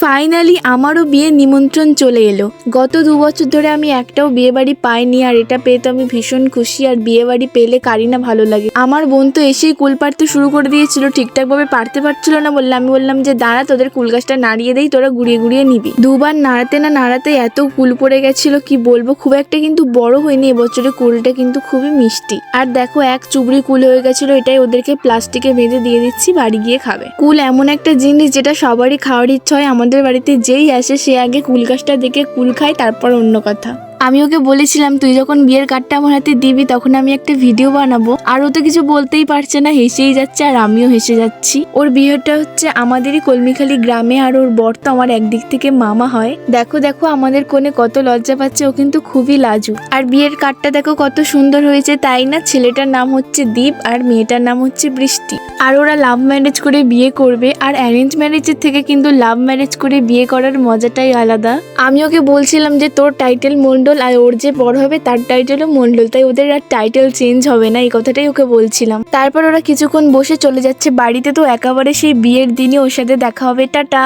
Finally আমারও বিয়ে নিমন্ত্রণ চলে এলো। গত 2 বছর ধরে আমি একটাও বিয়ে বাড়ি পাইনি, আর এটা পেয়ে তো আমি ভীষণ খুশি। আর বিয়ে বাড়ি পেলে কারি না ভালো লাগে। আমার বোন তো এসেই কুল পাড়তে শুরু করে দিয়েছিল, ঠিকঠাক ভাবে পারতে পারছিল না বললে আমি বললাম যে দাঁড়া, তোদের কুল গাছটা নাড়িয়ে দেই, তোরা ঘুরিয়ে ঘুরিয়ে নিবি। দুবার নাড়াতে না নাড়াতে এত কুল পড়ে গেছিল কি বলবো। খুব একটা কিন্তু বড় হয়নি এবছরে, কুলটা কিন্তু খুবই মিষ্টি। আর দেখো এক চুবড়ি কুল হয়ে গেছিল, এটাই ওদেরকে প্লাস্টিকে বেঁধে দিয়ে দিচ্ছি, বাড়ি গিয়ে খাবে। কুল এমন একটা জিনিস যেটা সবারই খাওয়ার ইচ্ছা হয়। আমাদের বাড়িতে যেই আসে সে আগে কুল গাছটা দেখে কুল খায়, তারপর অন্য কথা। আমি ওকে বলেছিলাম তুই যখন বিয়ের কার্ডটা আমার হাতে দিবি তখন আমি একটা ভিডিও বানাবো। আর ও তো কিছু বলতেই পারছে না, হেসেই যাচ্ছে আর আমিও হেসে যাচ্ছি। ওর বিয়েটা হচ্ছে আমাদেরই কলমিখালি গ্রামে, আর ওর বর তো আমার একদিক থেকে মামা হয়। দেখো দেখো আমাদের কোণে কত লজ্জা পাচ্ছে, ও কিন্তু খুবই লাজুক। আর বিয়ের কার্ডটা দেখো কত সুন্দর হয়েছে তাই না? ছেলেটার নাম হচ্ছে দীপ আর মেয়েটার নাম হচ্ছে বৃষ্টি। আর ওরা লাভ ম্যারেজ করে বিয়ে করবে। আর অ্যারেঞ্জ ম্যারেজের থেকে কিন্তু লাভ ম্যারেজ করে বিয়ে করার মজাটাই আলাদা। আমি ওকে বলছিলাম যে তোর টাইটেল মন্ডল, আর ওর যে বড় হবে তার টাইটেলও মন্ডল, তাই ওদের আর টাইটেল চেঞ্জ হবে না, এই কথাটাই ওকে বলছিলাম। তারপর ওরা কিছুক্ষণ বসে চলে যাচ্ছে বাড়িতে। তো একেবারে সেই বিয়ের দিনে ওর সাথে দেখা হবে। টাটা।